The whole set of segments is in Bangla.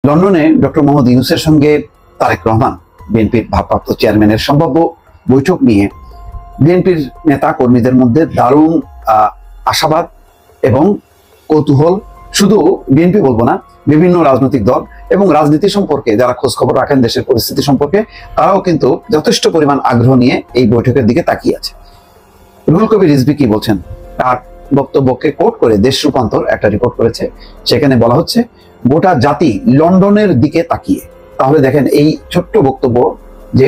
লন্ডনে ডক্টর মোহাম্মদ ইউনূসের সঙ্গে তারেক রহমান বিএনপির ভারপ্রাপ্ত চেয়ারম্যানের সম্ভাব্য বৈঠক নিয়ে বিএনপির নেতা কর্মীদের মধ্যে দারুণ আশাবাদ এবং কৌতূহল। শুধু বিএনপি বলবো না, বিভিন্ন রাজনৈতিক দল এবং রাজনীতি সম্পর্কে যারা খোঁজ খবর রাখেন দেশের পরিস্থিতি সম্পর্কে, তারাও কিন্তু যথেষ্ট পরিমাণ আগ্রহ নিয়ে এই বৈঠকের দিকে তাকিয়ে আছে। রুহুল কবির রিজভী কি বলছেন, তার বক্তব্যকে কোট করে দেশ রূপান্তর একটা রিপোর্ট করেছে। সেখানে বলা হচ্ছে গোটা জাতি লন্ডনের দিকে তাকিয়ে। তাহলে দেখেন এই ছোট্ট বক্তব্য, যে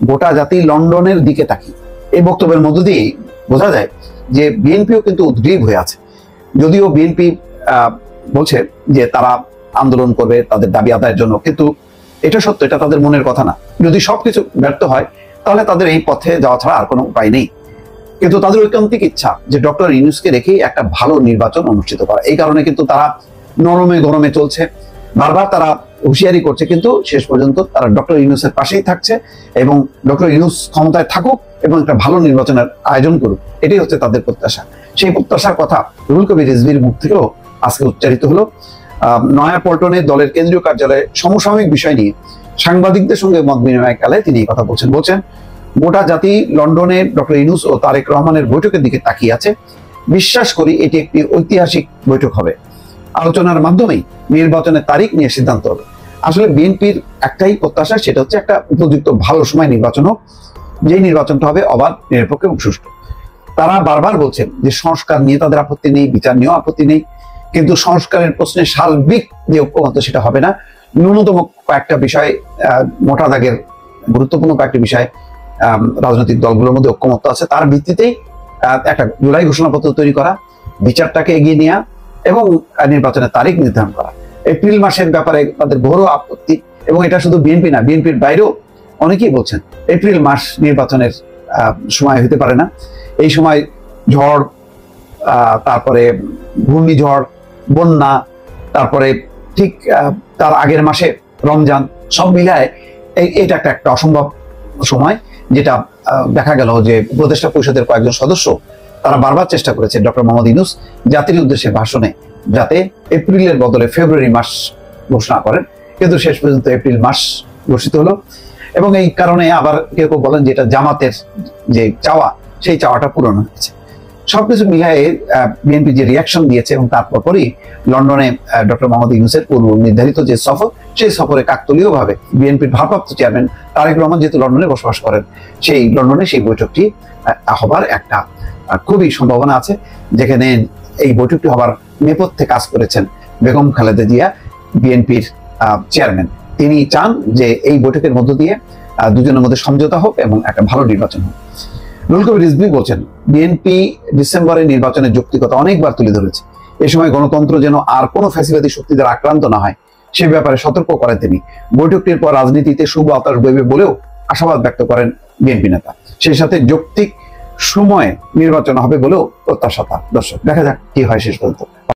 গোটা জাতি লন্ডনের দিকে তাকিয়ে, এই বক্তব্যের মধ্য দিয়েই বোঝা যায় যে বিএনপিও কিন্তু উদ্গ্রীব হয়ে আছে। যদিও বিএনপি বলছে যে তারা আন্দোলন করবে তাদের দাবি আদায়ের জন্য, কিন্তু এটা সত্য, এটা তাদের মনের কথা না। যদি সবকিছু ব্যর্থ হয় তাহলে তাদের এই পথে যাওয়া ছাড়া আর কোনো উপায় নেই। কিন্তু তাদের ঐকান্তিক ইচ্ছা যে ডক্টর ইউনূসকে রেখে একটা ভালো নির্বাচন অনুষ্ঠিত করা। এই কারণে কিন্তু তারা নরমে গরমে চলছে, বারবার তারা হুঁশিয়ারি করছে, কিন্তু শেষ পর্যন্ত তারা ডক্টর ইউনূসের পাশেই থাকছে এবং ডক্টর ইউনূস ক্ষমতায় থাকুক এবং একটা ভালো নির্বাচনের আয়োজন করুক, এটাই হচ্ছে তাদের প্রত্যাশা। সেই প্রত্যাশার কথা রুহুল কবির রিজভীর মুখ থেকেও আজকে উচ্চারিত হলো। নয়াপল্টনে দলের কেন্দ্রীয় কার্যালয়ে সমসাময়িক বিষয় নিয়ে সাংবাদিকদের সঙ্গে মত বিনিময়কালে তিনি এই কথা বলছেন। গোটা জাতি লন্ডনে ডক্টর ইউনূস ও তারেক রহমানের বৈঠকের দিকে তাকিয়ে আছে। বিশ্বাস করি এটি একটি ঐতিহাসিক বৈঠক হবে। আলোচনার মাধ্যমেই নির্বাচনের তারিখ নিয়ে সিদ্ধান্ত হবে। আসলে বিএনপির একটাই প্রত্যাশা, সেটা হচ্ছে একটা উপযুক্ত ভালো সময় নির্বাচন হোক, যেই নির্বাচনটা হবে অবাধ, নিরপেক্ষ এবং সুষ্ঠু। তারা বারবার বলছেন যে সংস্কার নিয়ে তাদের আপত্তি নেই, বিচার নিয়েও আপত্তি নেই, কিন্তু সংস্কারের প্রশ্নে সার্বিক যে ঐক্যমত সেটা হবে না। ন্যূনতম কয়েকটা বিষয়, মোটা দাগের গুরুত্বপূর্ণ কয়েকটি বিষয় রাজনৈতিক দলগুলোর মধ্যে ঐক্যমত আছে, তার ভিত্তিতেই একটা জুলাই ঘোষণাপত্র তৈরি করা, বিচারটাকে এগিয়ে নেওয়া এবং নির্বাচনের তারিখ নির্ধারণ করা। এপ্রিল মাসের ব্যাপারে তাদের ঘোর আপত্তি, এবং এটা শুধু বিএনপি না, বিএনপির বাইরেও অনেকেই বলছেন এপ্রিল মাস নির্বাচনের সময় হতে পারে না। এই সময় ঝড়, তারপরে ঘূর্ণিঝড়, বন্যা, তারপরে ঠিক তার আগের মাসে রমজান, সব মিলায় এটা একটা অসম্ভব সময়। যেটা দেখা গেল যে উপদেষ্টা পরিষদের কয়েকজন সদস্য তারা বারবার চেষ্টা করেছে ডক্টর মোহাম্মদ ইউনূস জাতির উদ্দেশ্যে ভাষণে যাতে এপ্রিলের বদলে ফেব্রুয়ারি মাস ঘোষণা করেন, কিন্তু শেষ পর্যন্ত এপ্রিল মাস ঘোষিত হলো। এবং এই কারণে আবার কেউ কেউ বলেন যে এটা জামাতের যে চাওয়া, সেই চাওয়াটা পূরণ হয়েছে। সবকিছু মিলিয়ে বিএনপি যে রিয়াকশন দিয়েছে, এবং তারপরই লন্ডনে ডক্টর মোহাম্মদ ইউনূসের পূর্ব নির্ধারিত যে সফর, সেই সফরে কাকতালীয় ভাবে বিএনপির ভারপ্রাপ্ত চেয়ারম্যান তারেক রহমান যেহেতু লন্ডনে বসবাস করেন, সেই লন্ডনে সেই বৈঠকটি হবার একটা খুবই সম্ভাবনা আছে, যেখানে এই বৈঠকটি হবার নেপথ্যে কাজ করেছেন বেগম খালেদা জিয়া, বিএনপির চেয়ারম্যান। তিনি চান যে এই বৈঠকের মধ্য দিয়ে দুজনের মধ্যে সমঝোতা হোক এবং একটা ভালো নির্বাচন হোক। রুহুল কবির রিজভী বলছেন বিএনপি ডিসেম্বরের নির্বাচনের যৌক্তিকতা অনেকবার তুলে ধরেছে। এ সময় গণতন্ত্র যেন আর কোনো ফ্যাসিবাদী শক্তি দ্বারা আক্রান্ত না হয়, সে ব্যাপারে সতর্ক করেন তিনি। বৈঠকটির পর রাজনীতিতে শুভ বাতাস বইবে বলেও আশাবাদ ব্যক্ত করেন বিএনপি নেতা। সেই সাথে যৌক্তিক সময়ে নির্বাচন হবে বলেও প্রত্যাশা তার। দর্শক, দেখা যাক কি হয় শেষ পর্যন্ত।